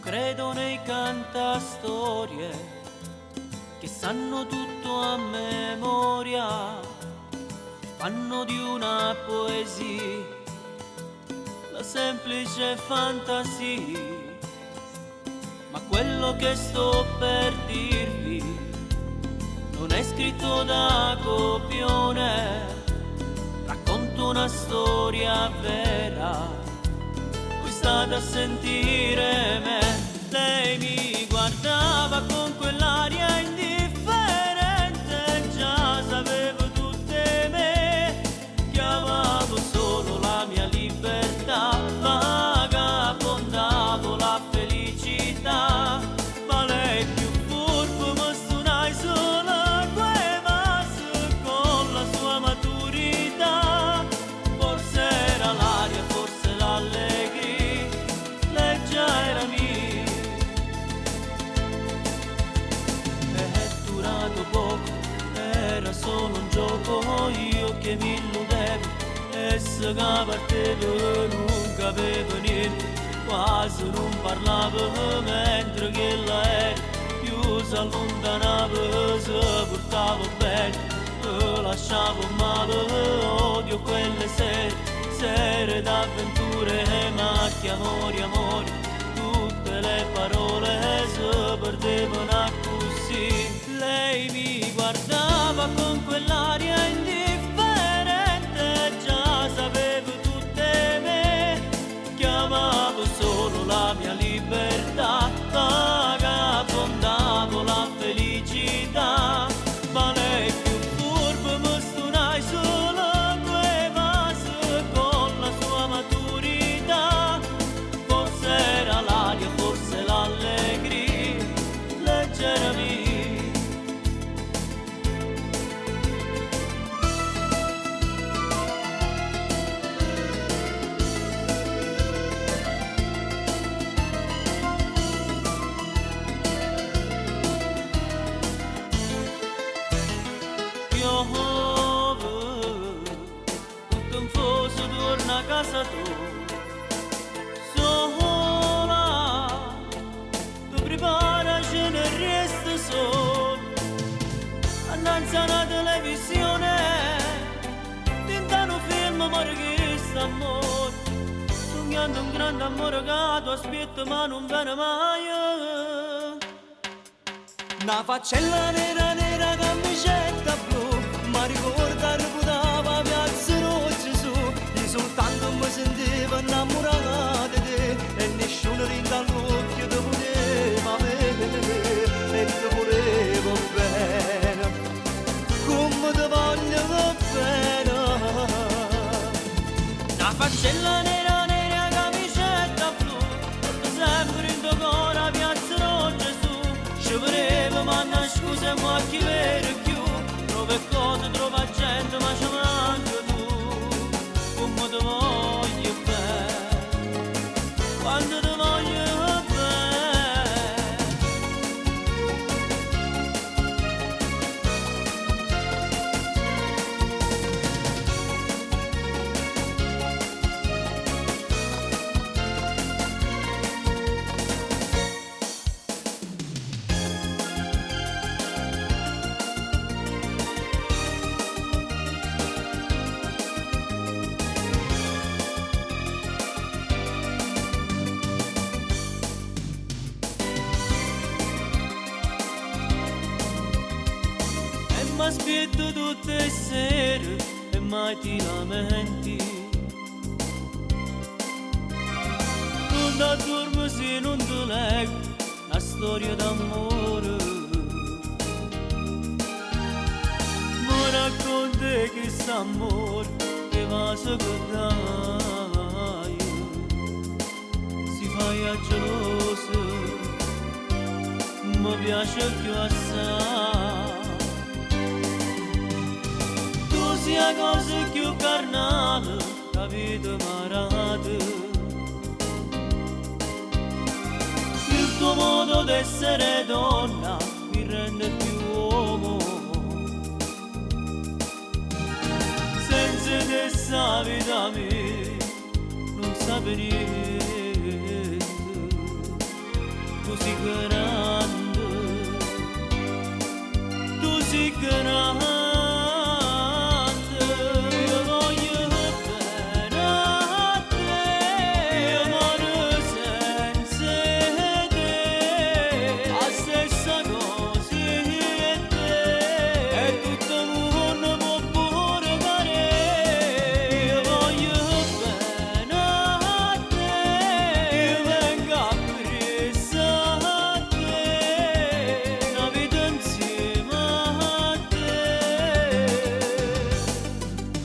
credo nei cantastorie che sanno tutto a memoria, fanno di una poesia la semplice fantasia. Ma quello che sto per dirvi non è scritto da copione, racconto una storia vera, voi state a sentire me. Lei mi guardava con quell'aria indifferente, già sapevo tutte me, chiamavo solo la mia libertà, vagabondavo la felicità, ma lei più furbo mi suonai solo quei passi con la sua maturità, forse era l'aria, forse l'allegria, lei già era mia. È durato poco, era solo un gioco, io che mi illudevo, e se che partevo non capivo niente, quasi non parlavo, mentre che l'aereo più si allontanava, si portava bene, lo lasciavo male, odio quelle sere d'avventure, macchie, amori, amori, tutte le parole si perdevano a così. Lei mi guardava con quell'aria indifferente, già sapevo tutte me, chiamavo solo la mia libertà, vagabondavo la felicità, ma lei più furbo mi stunai solo due passi con la sua maturità, forse era l'aria, forse l'allegria, leggera mia. Tutto in foso torna a casa tu, sola, tu preparaci e ne resta solo, annanzi a una televisione, tentando un film, amore che sta amore, sognando un grande amore che tu aspetta ma non viene mai. Una faccella nera nera, camicetta blu, ma ricorda reputava piazza Rocci su, io soltanto mi sentivo innamorata di te, e nessuno dall'occhio ti poteva vedere, e ti volevo bene, come ti voglio bene. Una faccella nera nera, camicetta blu, porto sempre in tuo cuore piazza Rocci su, ci volevo ma una scusa e mo' chi vero più, trova cose, trova gente, ma ci manca tu, come ti voglio bene, quando ti voglio bene. M'aspetto tutte le sere e mai ti lamenti, non ti addormi se non ti leggo la storia d'amore, mi racconti che s'amore che va secondaio, si fa geloso, mi piace più assai. Sia cosa più carnale, capito marate, il tuo modo d'essere donna mi rende più uomo, senza te sta vita mia non sape niente, tu sei grande, tu sei grande, io voglio bene a te, io muoio senza te, la stessa cosa è te, e tutto il mondo può pure fare, io voglio bene a te, io vengo a presso a te, una vita insieme a te,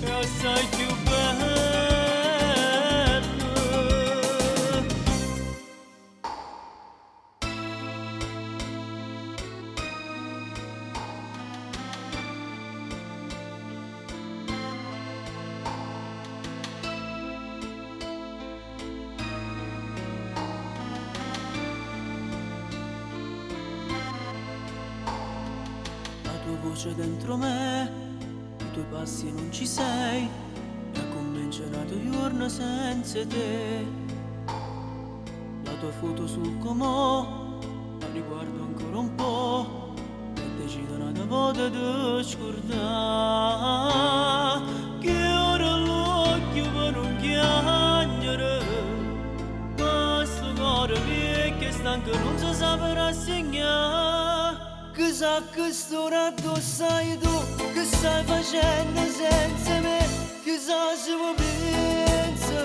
e assai più bella. La tua voce dentro me, i tuoi passi e non ci sei, e ha convencionato giorno senza te. La tua foto sul comò, la riguardo ancora un po', e decido una volta di scordare, che ora l'occhio per non chiagnere, ma sto cuore vecchio e stanco non si sa rassegnare. Che sa che storia addosso hai tu, che stai facendo senza me, che sa se mi pensa.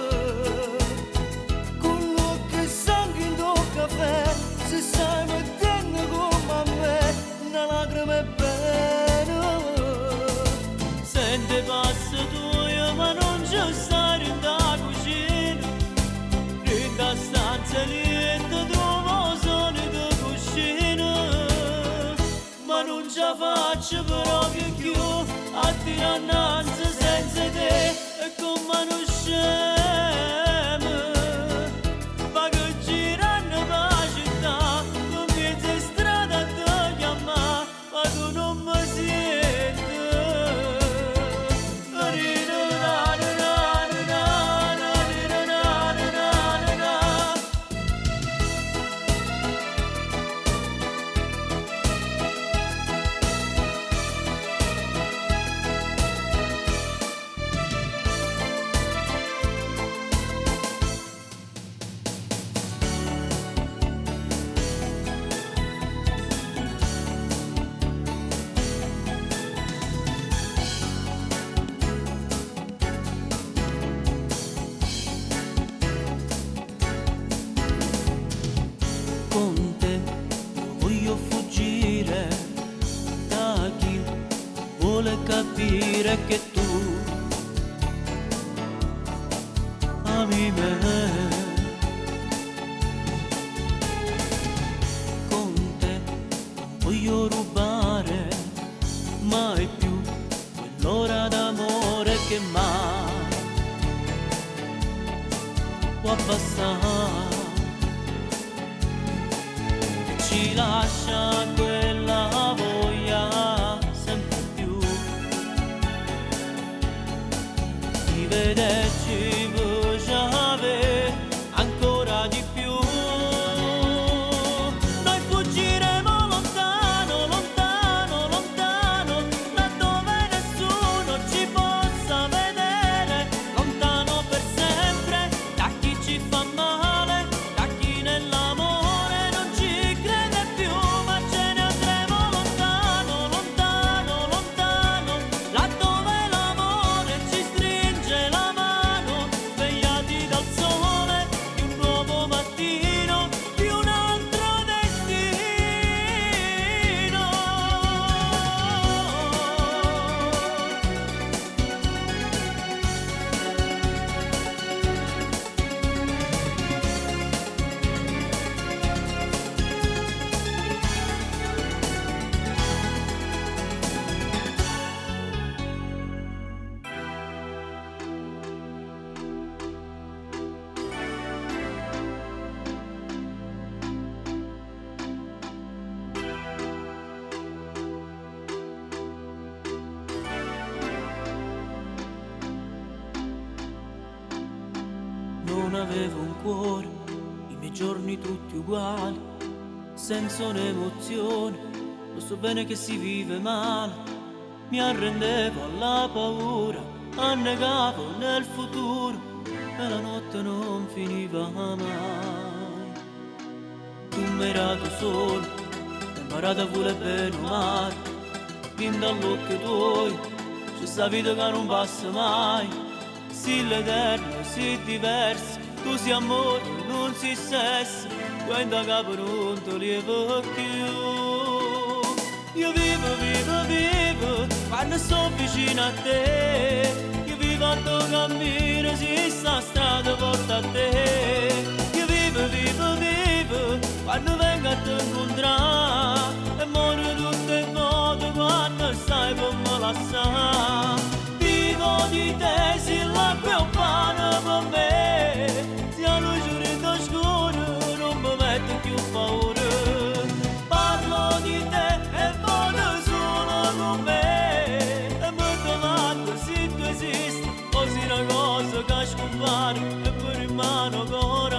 Con l'occhio e sangue in tuo caffè, se stai mettendo come a me, una lacrima è bene. Sente passo tuo, ma non ci stai in da cucina, in da stanza lenta trovo solito cuscino. Ma non ce la faccio proprio più a tirare innanzi senza te, e con mano scema vado girando per la città, con mezza strada a te chiamare, ma tu non mi senti. Con te voglio fuggire da chi vuole capire che tu ami me. Con te voglio rubare mai più quell'ora d'amore che mai può abbassare. Ci lascia quella voglia sempre più di vederci bruciare ancora di più. Noi fuggiremo lontano, lontano, lontano, laddove nessuno ci possa vedere, lontano per sempre da chi ci fa male, da chi nell'amore non ci crede più, ma ce ne andremo lontano, lontano, lontano, laddove l'amore ci stringe la mano, svegliati dal sole di un nuovo mattino, di un altro destino. Non avevo un cuore, i miei giorni tutti uguali, senza un'emozione, lo so bene che si vive male, mi arrendevo alla paura, annegavo nel futuro e la notte non finiva mai. Tu mi hai dato solo, hai imparato a voler bene o male, fin dall'occhio tuoi, c'è sta vita che non passa mai, sì l'eterno, sì diverso, tu sei amore, non sei sesso, quando capo non ti lievo più. Io vivo, vivo, vivo, quando sto vicino a te, io vivo a tuo cammino, si sta strada porta a te. Io vivo, vivo, vivo, quando vengo a te incontrare, e muoio tutte volte quando stai con me lassare. Vivo di te, se l'acqua è un pane per me, se la luce rende scuro, non mi mette più paura. Parlo di te e voglio solo con me, e mi domando se tu esisti, o se una cosa che scompare e poi rimane ancora